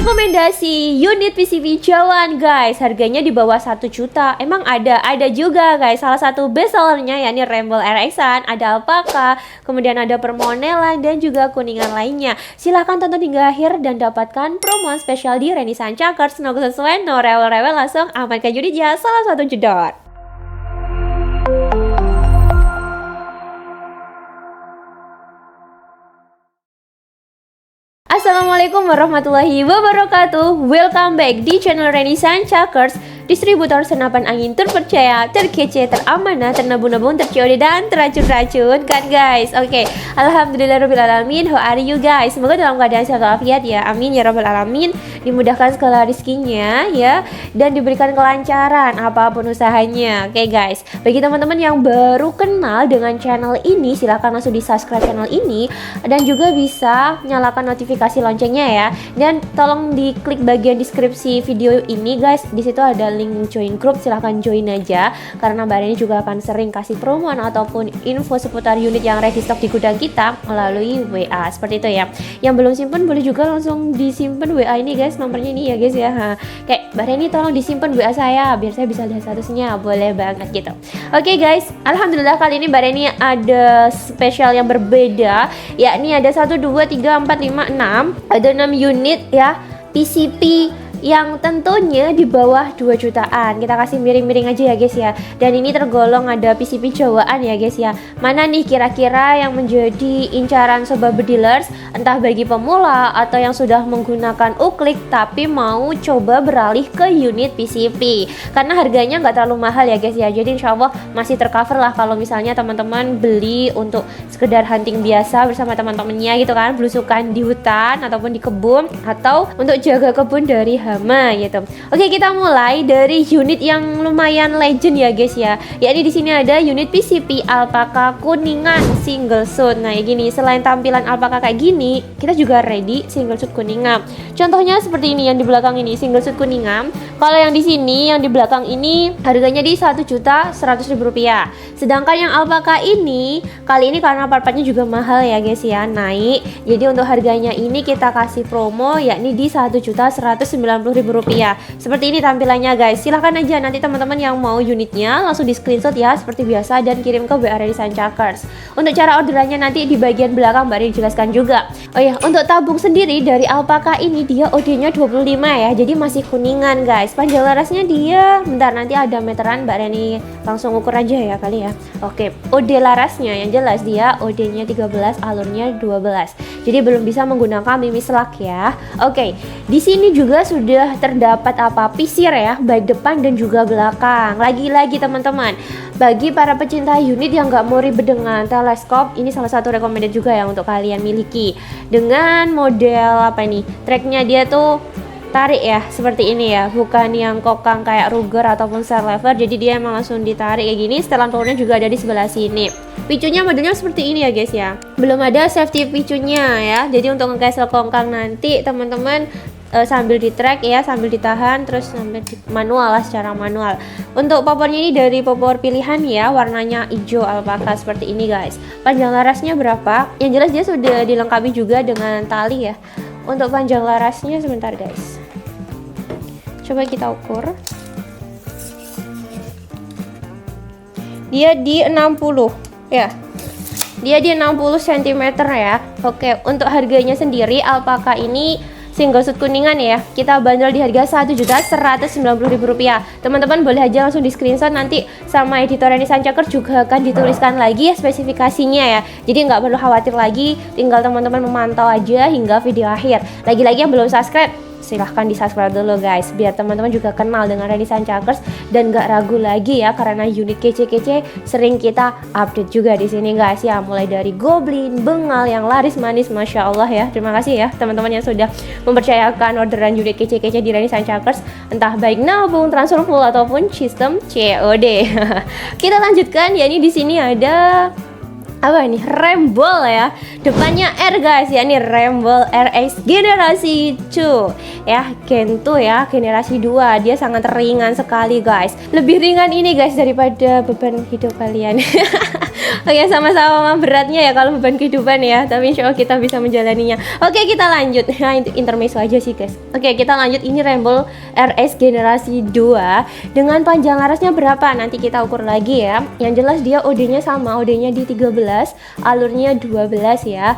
Rekomendasi unit PCB Jawaan guys, harganya di bawah 1 juta. Emang ada juga guys. Salah satu best sellernya yakni Ramble RX-an, ada Alpaka, kemudian ada Permonelan dan juga Kuningan lainnya. Silahkan tonton hingga akhir dan dapatkan promo spesial di Renaissance Chakers. No sesuai, no rewel-rewel, langsung amankan unit ya, salah satu jedor. Assalamualaikum warahmatullahi wabarakatuh. Welcome back di channel Renaissance Chakers, distributor senapan angin terpercaya, terkece, teramanah, ternabung-nabung, terCOD dan teracun-racun kan guys. Oke, alhamdulillahirobbilalamin. How are you guys? Semoga dalam keadaan sehat walafiat ya. Amin ya rabbal alamin. Dimudahkan segala rezekinya ya, dan diberikan kelancaran apapun usahanya. Oke guys, bagi teman-teman yang baru kenal dengan channel ini, silahkan langsung di subscribe channel ini dan juga bisa nyalakan notifikasi loncengnya ya, dan tolong diklik bagian deskripsi video ini guys. Di situ ada link join grup, silahkan join aja karena Mbak Reni juga akan sering kasih promoan ataupun info seputar unit yang ready stock di gudang kita melalui WA seperti itu ya. Yang belum simpen boleh juga langsung disimpan WA ini guys, nomornya ini ya guys ya. Kayak Mbak Reni tolong disimpan WA saya biar saya bisa lihat statusnya, boleh banget gitu. Oke guys, alhamdulillah kali ini Mbak Reni ada spesial yang berbeda, yakni ada 1, 2, 3, 4, 5, 6. Ada 6 unit ya PCP yang tentunya di bawah 2 jutaan. Kita kasih miring-miring aja ya guys ya. Dan ini tergolong ada PCP Jawaan ya guys ya. Mana nih kira-kira yang menjadi incaran sobat bedilers, entah bagi pemula atau yang sudah menggunakan uklik tapi mau coba beralih ke unit PCP. Karena harganya nggak terlalu mahal ya guys ya. Jadi insya Allah masih tercover lah kalau misalnya teman-teman beli untuk sekedar hunting biasa bersama teman-temannya gitu kan, belusukan di hutan ataupun di kebun, atau untuk jaga kebun dari hama gitu. Oke, kita mulai dari unit yang lumayan legend ya guys ya. Yakni di sini ada unit PCP Alpaka Kuningan single shoot. Nah, gini, selain tampilan Alpaka kayak gini, kita juga ready single shoot Kuningan. Contohnya seperti ini yang di belakang ini, single shoot Kuningan. Kalau yang di sini, yang di belakang ini harganya di 1.100.000 rupiah. Sedangkan yang Alpaka ini kali ini karena part-partnya juga mahal ya guys ya, naik. Jadi untuk harganya ini kita kasih promo yakni di 1.190.000 rupiah. Seperti ini tampilannya guys. Silahkan aja nanti teman-teman yang mau unitnya langsung di screenshot ya seperti biasa dan kirim ke WA Renaissance Chakers. Untuk cara orderannya nanti di bagian belakang Mbak Rini jelaskan juga. Oh ya, untuk tabung sendiri dari Alpaka ini dia OD-nya 25 ya. Jadi masih kuningan guys. Panjang larasnya dia, bentar nanti ada meteran Mbak Reni langsung ukur aja ya kali ya. Oke, OD larasnya yang jelas dia OD-nya 13, alurnya 12. Jadi belum bisa menggunakan mimis lock ya. Oke, di sini juga sudah terdapat pisir ya, baik depan dan juga belakang. Lagi-lagi teman-teman, bagi para pecinta unit yang nggak mau ribet dengan teleskop, ini salah satu recommended juga ya untuk kalian miliki. Dengan model apa ini, tracknya dia tuh tarik ya seperti ini ya, bukan yang kokang kayak Ruger ataupun Star Lever. Jadi dia emang langsung ditarik kayak gini. Setelan powernya juga ada di sebelah sini. Picunya modelnya seperti ini ya guys ya, belum ada safety picunya ya. Jadi untuk nge-cancel kongkang nanti teman-teman sambil di track ya, sambil ditahan terus sambil manual lah, secara manual. Untuk popornya ini dari popor pilihan ya, warnanya hijau Alpaka seperti ini guys. Panjang larasnya berapa? Yang jelas dia sudah dilengkapi juga dengan tali ya. Untuk panjang larasnya sebentar guys, coba kita ukur. Dia di 60 ya. Dia di 60 cm ya. Oke, untuk harganya sendiri Alpaka ini single shoot Kuningan ya, kita bandrol di harga 1.190.000 rupiah. Teman-teman boleh aja langsung di screenshot, nanti sama editor Renaissance Chakers juga akan dituliskan lagi ya spesifikasinya ya. Jadi nggak perlu khawatir lagi, tinggal teman-teman memantau aja hingga video akhir. Lagi-lagi yang belum subscribe, silahkan di subscribe dulu guys, biar teman-teman juga kenal dengan Renaissance Chakers dan gak ragu lagi ya, karena unit kece-kece sering kita update juga di sini guys ya, mulai dari Goblin, Bengal yang laris manis, masya Allah ya. Terima kasih ya teman-teman yang sudah mempercayakan orderan unit kece-kece di Renaissance Chakers, entah baik nabung, transfer full ataupun sistem COD. Kita lanjutkan, yakni di sini ada apa ini, Ramble ya, depannya R guys ya, ini Ramble RX generasi 2 ya, Gen 2 ya, generasi 2. Dia sangat ringan sekali guys, lebih ringan ini guys daripada beban hidup kalian. Oke, sama-sama beratnya ya kalau beban kehidupan ya, tapi insya Allah kita bisa menjalaninya. Oke, kita lanjut. Nah, itu intermezzo aja sih guys. Oke, kita lanjut. Ini Ramble RS generasi 2 dengan panjang larasnya berapa? Nanti kita ukur lagi ya. Yang jelas dia OD-nya sama, OD-nya di 13, alurnya 12 ya.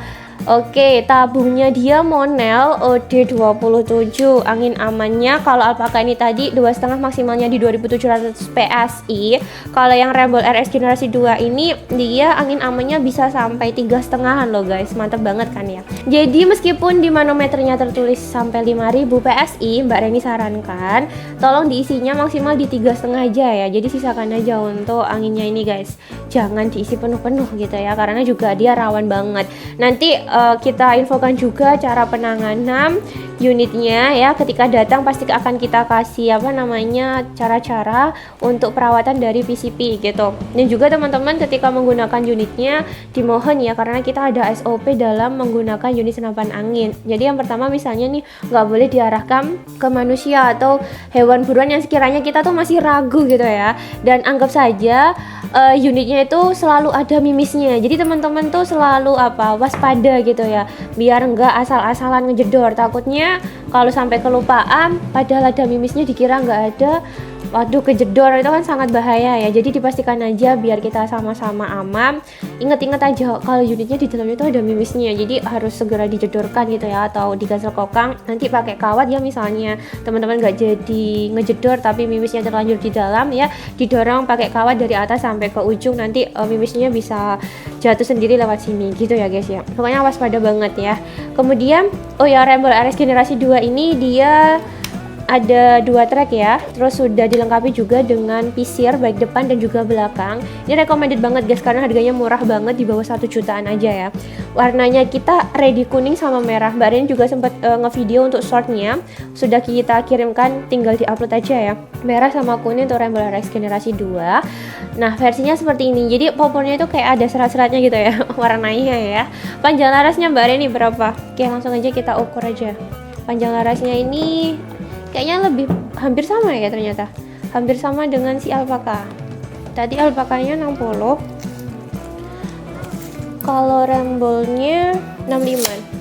Oke, tabungnya dia Monel OD27. Angin amannya kalau alpaka ini tadi 2,5 maksimalnya di 2700 PSI. Kalau yang Ramble RS generasi 2 ini dia angin amannya bisa sampai 3,5-an loh guys. Mantap banget kan ya. Jadi meskipun di manometernya tertulis sampai 5000 PSI, Mbak Reni sarankan tolong diisinya maksimal di 3,5 aja ya. Jadi sisakan aja untuk anginnya ini guys. Jangan diisi penuh-penuh gitu ya, karena juga dia rawan banget. Nanti kita infokan juga cara penanganan unitnya ya. Ketika datang pasti akan kita kasih cara-cara untuk perawatan dari PCP gitu. Dan juga teman-teman ketika menggunakan unitnya dimohon ya, karena kita ada SOP dalam menggunakan unit senapan angin. Jadi yang pertama misalnya nih nggak boleh diarahkan ke manusia atau hewan buruan yang sekiranya kita tuh masih ragu gitu ya. Dan anggap saja unitnya itu selalu ada mimisnya. Jadi teman-teman tuh selalu waspada gitu ya, biar enggak asal-asalan ngejedor. Takutnya kalau sampai kelupaan padahal ada mimisnya dikira nggak ada, waduh kejedor, itu kan sangat bahaya ya. Jadi dipastikan aja biar kita sama-sama aman. Ingat-ingat aja kalau unitnya di dalamnya itu ada mimisnya, jadi harus segera dijedorkan gitu ya, atau digasel kokang. Nanti pakai kawat ya, misalnya teman-teman nggak jadi ngejedor tapi mimisnya terlanjur di dalam ya, didorong pakai kawat dari atas sampai ke ujung, nanti mimisnya bisa jatuh sendiri lewat sini gitu ya guys ya. Pokoknya waspada banget ya. Kemudian Ramble RS generasi 2 ini dia ada 2 track ya, terus sudah dilengkapi juga dengan pisir baik depan dan juga belakang. Ini recommended banget guys, karena harganya murah banget, di bawah 1 jutaan aja ya. Warnanya kita ready kuning sama merah. Mbak Rin juga sempat ngevideo untuk shortnya, sudah kita kirimkan, tinggal diupload aja ya. Merah sama kuning untuk Ramble RS generasi 2. Nah versinya seperti ini, jadi popornya itu kayak ada serat-seratnya gitu ya warnanya ya. Panjang larasnya Mbak Rin ini berapa? Oke, langsung aja kita ukur aja. Panjang larasnya ini kayaknya hampir sama ya, ternyata hampir sama dengan si alpaka. Tadi alpakanya 60, kalau Ramble-nya 65.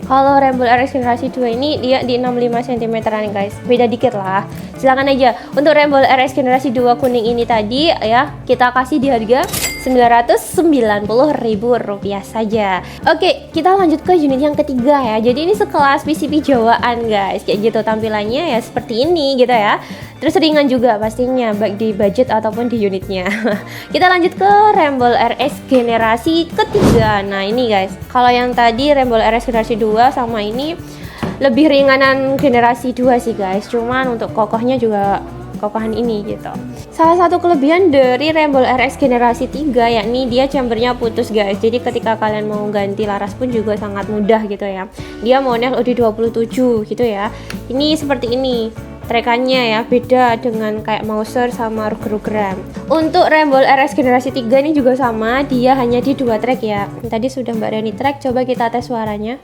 Kalau Ramble RS generasi 2 ini dia di 65 cm-an guys, beda dikit lah. Silakan aja. Untuk Ramble RS generasi 2 kuning ini tadi ya, kita kasih di harga Rp990.000 saja. Oke, kita lanjut ke unit yang ketiga ya. Jadi ini sekelas PCP Jawaan guys, kayak gitu tampilannya ya, seperti ini gitu ya. Terus ringan juga pastinya, baik di budget ataupun di unitnya. Kita lanjut ke Ramble RS generasi ketiga. Nah ini guys, kalau yang tadi Ramble RS generasi 2 sama ini lebih ringanan generasi 2 sih guys. Cuman untuk kokohnya juga kokohan ini gitu. Salah satu kelebihan dari Ramble RS generasi 3 yakni dia chambernya putus guys. Jadi ketika kalian mau ganti laras pun juga sangat mudah gitu ya. Dia Monel OD27 gitu ya. Ini seperti ini trekannya ya, beda dengan kayak Mauser sama Ruger-Rugeran. Untuk Ramble RS generasi 3 ini juga sama, dia hanya di 2 track ya. Tadi sudah Mbak Reni track, coba kita tes suaranya.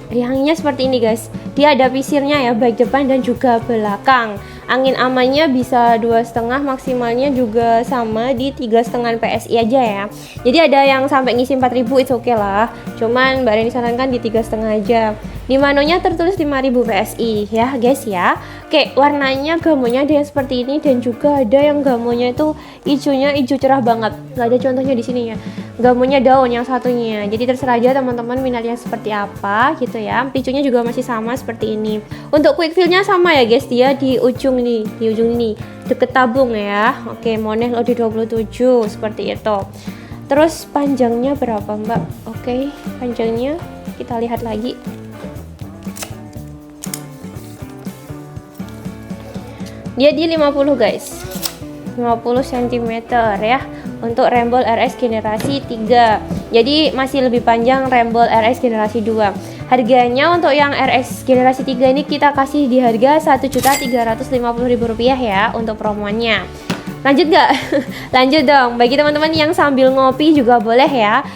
Riangnya seperti ini guys. Dia ada pisirnya ya, baik depan dan juga belakang. Angin amannya bisa 2,5, maksimalnya juga sama di 3,5 PSI aja ya. Jadi ada yang sampai ngisi 4000, it's okay lah. Cuman Mbak Reni sarankan di 3,5 aja. Di manonya tertulis 5000 PSI ya guys ya. Oke, warnanya gamonya ada yang seperti ini, dan juga ada yang gamonya itu hijaunya hijau cerah banget. Nggak ada contohnya di sini ya. Gamonya daun yang satunya. Jadi terserah aja teman-teman minatnya seperti apa gitu ya. Picunya juga masih sama seperti ini. Untuk quick fill-nya sama ya guys, dia di ujung nih, deket tabung ya. Oke, Monel OD27 seperti itu. Terus panjangnya berapa Mbak? Oke, panjangnya kita lihat lagi. Dia di 50 guys, 50 cm ya untuk Ramble RS generasi 3. Jadi masih lebih panjang Ramble RS generasi 2. Harganya untuk yang RS generasi 3 ini kita kasih di harga Rp1.350.000 ya untuk promonya. Lanjut nggak? Lanjut dong. Bagi teman-teman yang sambil ngopi juga boleh ya,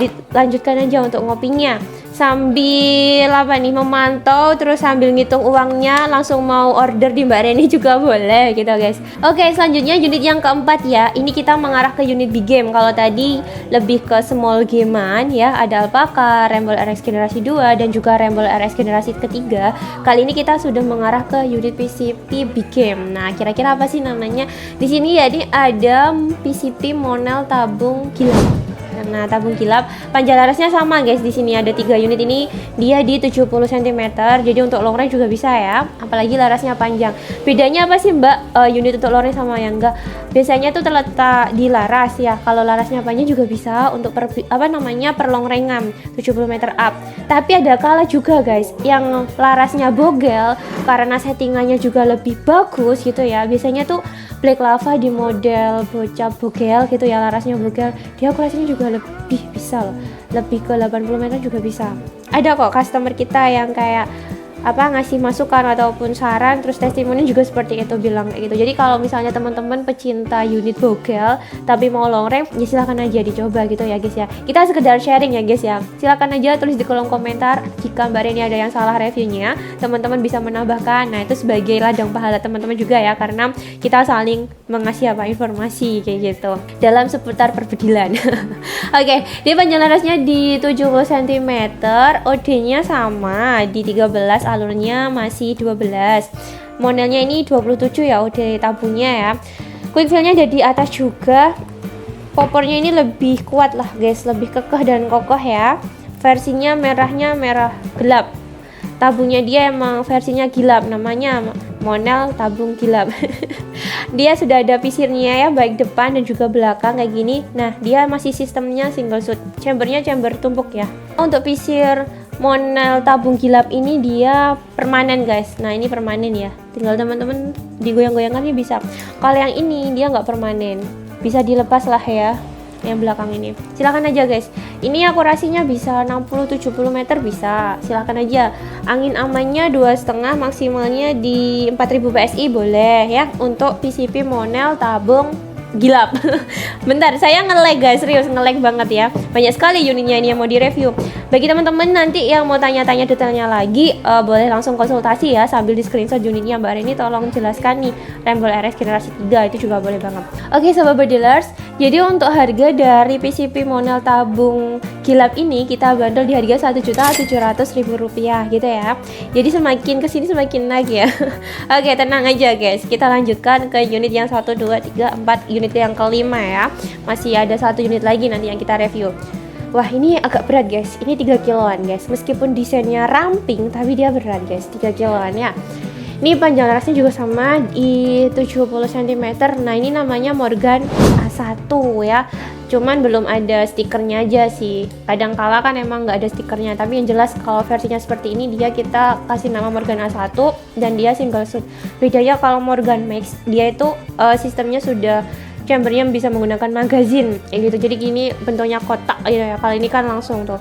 dilanjutkan aja untuk ngopinya. sambil apa nih memantau, terus sambil ngitung uangnya, langsung mau order di Mbak Reni juga boleh gitu guys. Oke, selanjutnya unit yang keempat ya. Ini kita mengarah ke unit big game. Kalau tadi lebih ke small gamean ya, ada Alpaca, Rumble RX generasi 2 dan juga Rumble RX generasi ketiga. Kali ini kita sudah mengarah ke unit PCP big game. Nah, kira-kira apa sih namanya? Di sini ya, ini ada PCP Monel tabung kilap. Nah, tabung kilap panjang larasnya sama guys. Di sini ada 3 unit ini, dia di 70 cm. Jadi untuk long range juga bisa ya, apalagi larasnya panjang. Bedanya apa sih Mbak, unit untuk long range sama yang enggak? Biasanya tuh terletak di laras ya. Kalau larasnya panjang juga bisa untuk per long range 70 meter up. Tapi ada kala juga guys yang larasnya bogel karena settingannya juga lebih bagus gitu ya. Biasanya tuh Black Lava di model bocah bogel gitu ya, larasnya bogel, dia akurasinya juga lebih bisa loh, lebih ke 80 meter juga bisa. Ada kok customer kita yang kayak ngasih masukan ataupun saran, terus testimoni juga seperti itu, bilang kayak gitu. Jadi kalau misalnya teman-teman pecinta unit bogel tapi mau long range, ya silahkan aja dicoba gitu ya guys ya. Kita sekedar sharing ya guys ya. Silahkan aja tulis di kolom komentar jika Mbak Reni ada yang salah reviewnya, teman-teman bisa menambahkan. Nah, itu sebagai ladang pahala teman-teman juga ya, karena kita saling mengasih informasi kayak gitu dalam seputar perbedilan. Oke, dia panjang larasnya di 70 cm, OD-nya sama di 13, alurnya masih 12. Modelnya ini 27 ya, OD tabungnya ya. Quick fill-nya ada di atas juga. Popornya ini lebih kuat lah guys, lebih kekeh dan kokoh ya. Versinya merahnya merah gelap. Tabungnya dia emang versinya gilap, namanya Monel tabung gilap. Dia sudah ada pisirnya ya, baik depan dan juga belakang kayak gini. Nah, dia masih sistemnya single shoot. Chambernya chamber tumpuk ya. Untuk pisir Monel tabung gilap ini dia permanen guys. Nah, ini permanen ya, tinggal teman-teman digoyang-goyangkannya bisa. Kalau yang ini dia nggak permanen, bisa dilepas lah ya, yang belakang ini. Silakan aja guys, ini akurasinya bisa 60-70 meter bisa, silakan aja. Angin amannya 2,5, maksimalnya di 4000 PSI boleh ya, untuk PCP Monel tabung gilap. Bentar, saya nge-lag guys, serius nge-lag banget ya. Banyak sekali unitnya ini yang mau direview. Bagi teman-teman nanti yang mau tanya-tanya detailnya lagi, boleh langsung konsultasi ya, sambil di screenshot unitnya. Mbak Reni tolong jelaskan nih, Rumble RX generasi 3 itu juga boleh banget. Oke sobat bedilers, jadi untuk harga dari PCP Monel tabung gilap ini kita bandel di harga Rp1.700.000 gitu ya. Jadi semakin kesini semakin naik ya. Oke, tenang aja guys, kita lanjutkan ke unit yang 1, 2, 3, 4, unit yang kelima ya. Masih ada 1 unit lagi nanti yang kita review. Wah, ini agak berat guys, ini 3 kiloan guys. Meskipun desainnya ramping tapi dia berat guys, 3 kiloan ya. Ini panjang larasnya juga sama di 70 cm. Nah, ini namanya Morgan A1 ya. Cuman belum ada stikernya aja sih. Kadang kala kan emang nggak ada stikernya. Tapi yang jelas kalau versinya seperti ini, dia kita kasih nama Morgan A1 dan dia single shoot. Bedanya kalau Morgan Max, dia itu sistemnya sudah chambernya bisa menggunakan magazine kayak gitu. Jadi gini bentuknya kotak gitu ya. Kalau ini kan langsung tuh,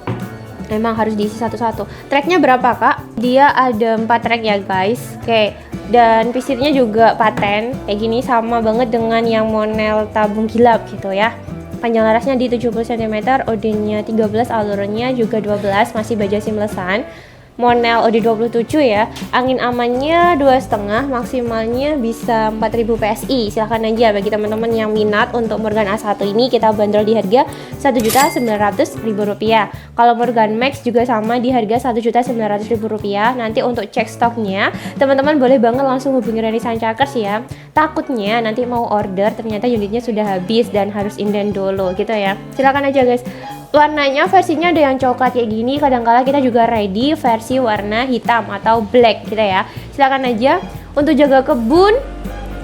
memang harus diisi satu-satu. Tracknya berapa kak? Dia ada 4 track ya guys. Oke, dan pisirnya juga paten kayak gini, sama banget dengan yang Monel tabung gilap gitu ya. Panjang larasnya di 70 cm, OD-nya 13, alurnya juga 12, masih baja seamless-an. Monel OD27 ya. Angin amannya 2,5, maksimalnya bisa 4000 PSI. Silahkan aja bagi teman-teman yang minat untuk Morgan A1 ini, kita bandrol di harga Rp1.900.000. Kalau Morgan Max juga sama di harga Rp1.900.000. Nanti untuk cek stoknya, teman-teman boleh banget langsung hubungi Reni Sancakers ya. Takutnya nanti mau order ternyata unitnya sudah habis dan harus inden dulu gitu ya. Silahkan aja guys. Warnanya versinya ada yang coklat kayak gini, kadang-kala kita juga ready versi warna hitam atau black gitu ya. Silakan aja untuk jaga kebun,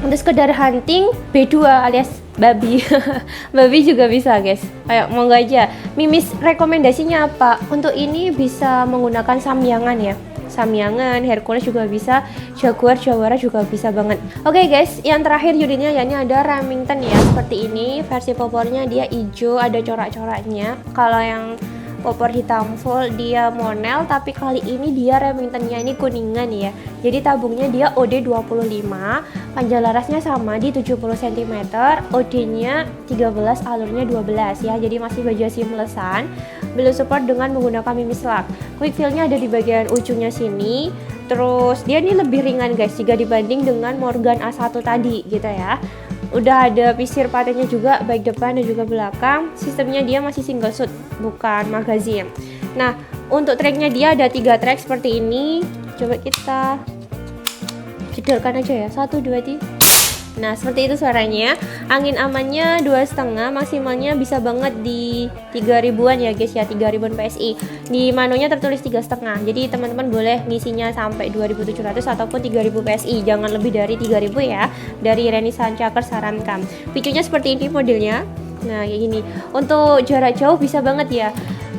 untuk sekedar hunting, B2 alias babi. Babi juga bisa guys. Ayo monggo aja. Mimis rekomendasinya apa? Untuk ini bisa menggunakan samyangan ya. Samyangan, Hercules juga bisa, Jaguar, Jawara juga bisa banget. Oke guys, yang terakhir unitnya ya, ini ada Remington ya, seperti ini. Versi popornya dia hijau, ada corak-coraknya. Kalau yang popor hitam full, dia monel, tapi kali ini dia Remingtonnya ini kuningan ya. Jadi tabungnya dia OD25, panjang larasnya sama di 70 cm, OD-nya 13, alurnya 12 ya. Jadi masih baja seamlessan, belum support dengan menggunakan mimis lock. Quick fill-nya ada di bagian ujungnya sini. Terus dia ini lebih ringan guys jika dibanding dengan Morgan A1 tadi gitu ya. Udah ada pisir patennya juga baik depan dan juga belakang. Sistemnya dia masih single shoot, bukan magazine. Nah, untuk tracknya dia ada 3 track seperti ini. Coba kita jedorkan aja ya, 1, 2, 3. Nah, seperti itu suaranya. Angin amannya 2,5, maksimalnya bisa banget di 3000-an ya guys ya, 3000 PSI. Di manunya tertulis 3,5. Jadi teman-teman boleh ngisinya sampai 2700 ataupun 3000 PSI. Jangan lebih dari 3000 ya. Dari Renaissance Chakers sarankan. Picunya seperti ini modelnya. Nah, kayak gini. Untuk jarak jauh bisa banget ya.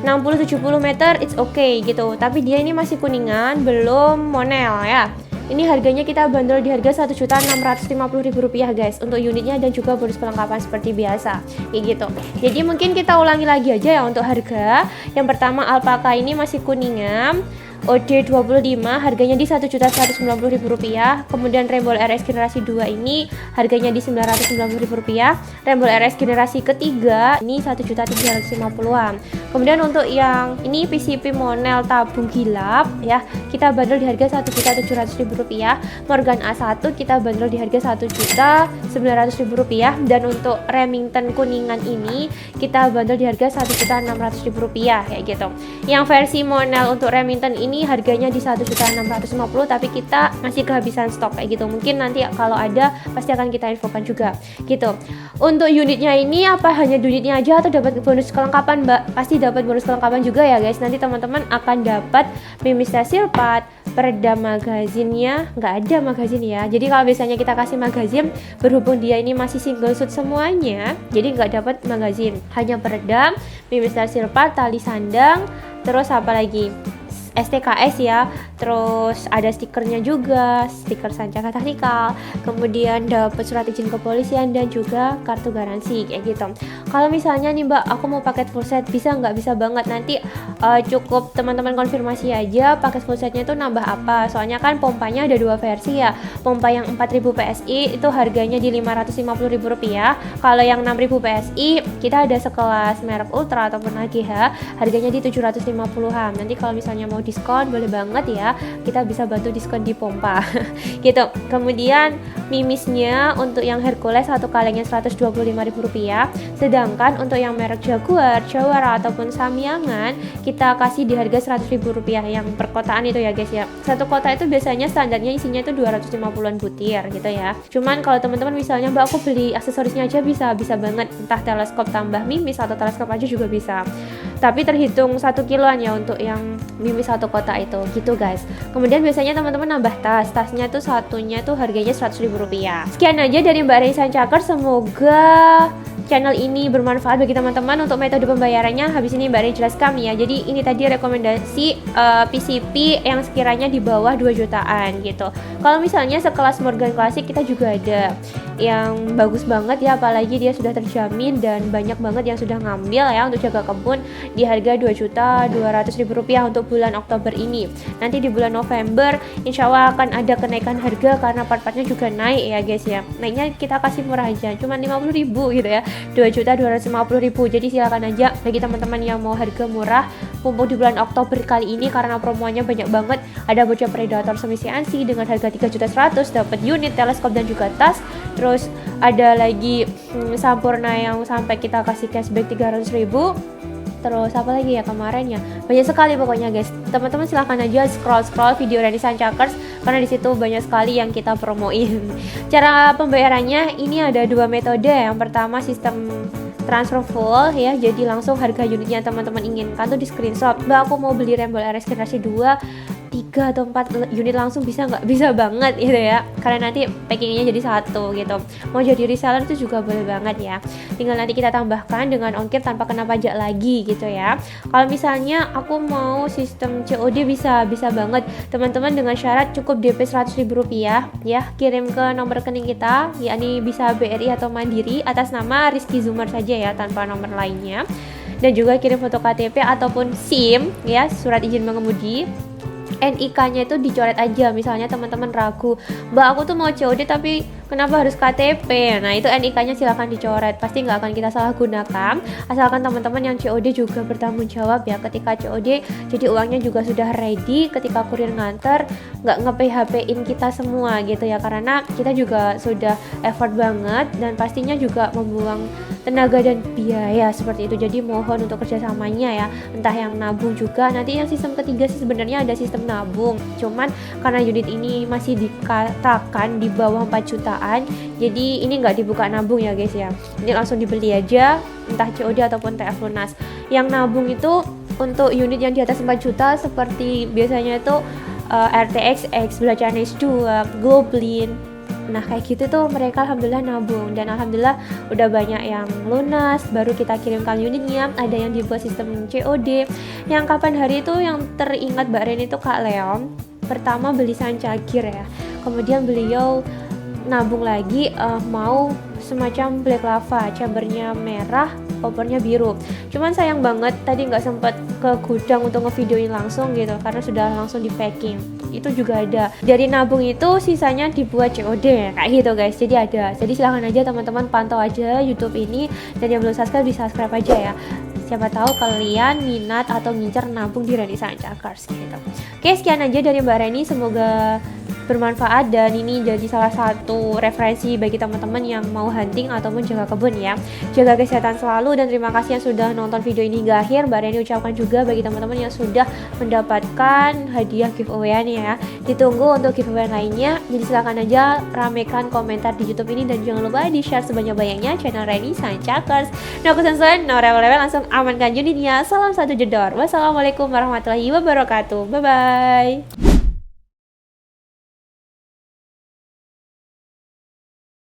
60-70 meter it's okay gitu. Tapi dia ini masih kuningan, belum monel ya. Ini harganya kita bandrol di harga Rp1.650.000 guys untuk unitnya dan juga bonus perlengkapan seperti biasa kayak gitu. Jadi mungkin kita ulangi lagi aja ya untuk harga. Yang pertama alpaka ini masih kuningan, OD25 harganya di Rp1.190.000. Kemudian Rembol RS generasi 2 ini harganya di Rp990.000. Rembol RS generasi ketiga ini Rp1.350.000-an. Kemudian untuk yang ini PCP monel tabung gilap ya, kita bandrol di harga Rp1.700.000. Morgan A1 kita bandrol di harga Rp1.900.000. Dan untuk Remington kuningan ini kita bandrol di harga Rp1.600.000 kayak gitu. Yang versi monel untuk Remington ini harganya di Rp1.650.000, tapi kita masih kehabisan stok kayak gitu. Mungkin nanti kalau ada pasti akan kita infokan juga gitu. Untuk unitnya ini apa hanya unitnya aja atau dapat bonus kelengkapan Mbak? Pasti dapat bonus kelengkapan juga ya guys. Nanti teman-teman akan dapat mimis steel pad, peredam magazinnya, nggak ada magazin ya. Jadi kalau biasanya kita kasih magazin, berhubung dia ini masih single shoot semuanya, jadi nggak dapat magazin, hanya peredam, mimis steel pad, tali sandang, terus apa lagi? STKS ya, terus ada stikernya juga, stiker Sancaka Technical, kemudian dapat surat izin kepolisian dan juga kartu garansi kayak gitu. Kalau misalnya nih Mbak, aku mau paket full set, bisa nggak? Bisa banget. Nanti cukup teman-teman konfirmasi aja paket full setnya itu nambah apa. Soalnya kan pompanya ada 2 versi ya. Pompa yang 4000 PSI itu harganya di Rp550.000. Kalau yang 6000 PSI kita ada sekelas merek Ultra ataupun AGH, harganya di 750-an. Nanti kalau misalnya mau diskon boleh banget ya, kita bisa bantu diskon di pompa gitu. Kemudian mimisnya untuk yang Hercules satu kalengnya Rp125.000, sedangkan untuk yang merek Jaguar, Jawara ataupun Samyangan kita kasih di harga Rp100.000 yang perkotaan itu ya guys ya. Satu kota itu biasanya standarnya isinya itu 250-an butir gitu ya. Cuman kalau teman-teman misalnya Mbak aku beli aksesorisnya aja bisa banget, entah teleskop tambah mimis atau teleskop aja juga bisa. Tapi terhitung 1 kiloan ya untuk yang mimis satu kota itu gitu guys. Kemudian biasanya teman-teman nambah tasnya tuh satunya tuh harganya Rp100.000. Sekian aja dari Mbak Renaissance Chakers, semoga channel ini bermanfaat bagi teman-teman. Untuk metode pembayarannya habis ini Mbak Rey jelaskan ya. Jadi ini tadi rekomendasi PCP yang sekiranya di bawah 2 jutaan gitu. Kalau misalnya sekelas Morgan Classic kita juga ada yang bagus banget ya, apalagi dia sudah terjamin dan banyak banget yang sudah ngambil ya untuk jaga kebun di harga Rp2.200.000 untuk bulan Oktober ini. Nanti di bulan November insya Allah akan ada kenaikan harga karena part-partnya juga naik ya guys ya. Naiknya kita kasih murah aja, cuma 50.000 gitu ya, 2.250.000. Jadi silakan aja bagi teman-teman yang mau harga murah mumpung di bulan Oktober kali ini karena promonya banyak banget. Ada bocah Predator semi CNC dengan harga 3.100.000 dapat unit, teleskop dan juga tas. Terus ada lagi Sampurna yang sampai kita kasih cashback 300.000. Terus apa lagi ya kemarin ya, banyak sekali pokoknya guys. Teman-teman silahkan aja scroll video Renaissance Chakers karena disitu banyak sekali yang kita promoin. Cara pembayarannya ini ada 2 metode. Yang pertama sistem transfer full ya, jadi langsung harga unitnya teman-teman inginkan tuh di screenshot. Mbak aku mau beli Rembol RS generasi 2 3 atau 4 unit langsung bisa nggak? Bisa banget gitu ya, karena nanti packingnya jadi satu gitu. Mau jadi reseller itu juga boleh banget ya, tinggal nanti kita tambahkan dengan ongkir tanpa kena pajak lagi gitu ya. Kalau misalnya aku mau sistem COD bisa banget teman-teman, dengan syarat cukup DP Rp100.000 ya, kirim ke nomor rekening kita, yakni bisa BRI atau Mandiri atas nama Rizky Zumar saja ya, tanpa nomor lainnya. dan juga kirim foto KTP ataupun SIM ya, surat izin mengemudi. NIK-nya itu dicoret aja. Misalnya teman-teman ragu, Mbak aku tuh mau COD tapi kenapa harus KTP? Nah itu NIK-nya silahkan dicoret, pasti nggak akan kita salah gunakan. Asalkan teman-teman yang COD juga bertanggung jawab ya ketika COD, jadi uangnya juga sudah ready ketika kurir nganter, nggak nge-PHP-in kita semua gitu ya, karena kita juga sudah effort banget dan pastinya juga membuang tenaga dan biaya seperti itu. Jadi mohon untuk kerjasamanya ya, entah yang nabung juga. Nanti yang sistem ketiga sih sebenarnya ada sistem nabung, cuman karena unit ini masih dikatakan di bawah 4 jutaan, jadi ini nggak dibuka nabung ya guys ya, ini langsung dibeli aja entah COD ataupun TF lunas. Yang nabung itu untuk unit yang di atas 4 juta seperti biasanya itu RTX X, Blachanes 2, Goblin. Nah kayak gitu tuh mereka alhamdulillah nabung, dan alhamdulillah udah banyak yang lunas, baru kita kirimkan unitnya. Ada yang dibuat sistem COD. Yang kapan hari itu yang teringat Mbak Ren itu Kak Leon, pertama beli sancagir ya, kemudian beliau nabung lagi mau semacam black lava, chambernya merah, kopernya biru. Cuman sayang banget tadi nggak sempat ke gudang untuk ngevideoin langsung gitu, karena sudah langsung di packing. Itu juga ada dari nabung itu, sisanya dibuat COD kayak gitu guys. Jadi ada, jadi silahkan aja teman-teman pantau aja YouTube ini, dan yang belum subscribe di subscribe aja ya, siapa tahu kalian minat atau ngincer nabung di Reni Sanca Cars gitu. Oke, sekian aja dari Mbak Reni, semoga bermanfaat dan ini jadi salah satu referensi bagi teman-teman yang mau hunting ataupun jaga kebun ya. Jaga kesehatan selalu, dan terima kasih yang sudah nonton video ini hingga akhir. Mbak Reni ucapkan juga bagi teman-teman yang sudah mendapatkan hadiah giveaway-nya ya. Ditunggu untuk giveaway lainnya, jadi silahkan aja ramekan komentar di YouTube ini, dan jangan lupa di share sebanyak-banyaknya channel Reni Sanca Cars. No kesensuan, no rewel-rewel, langsung amankan unitnya. Salam satu jedor. Wassalamualaikum warahmatullahi wabarakatuh. Bye bye.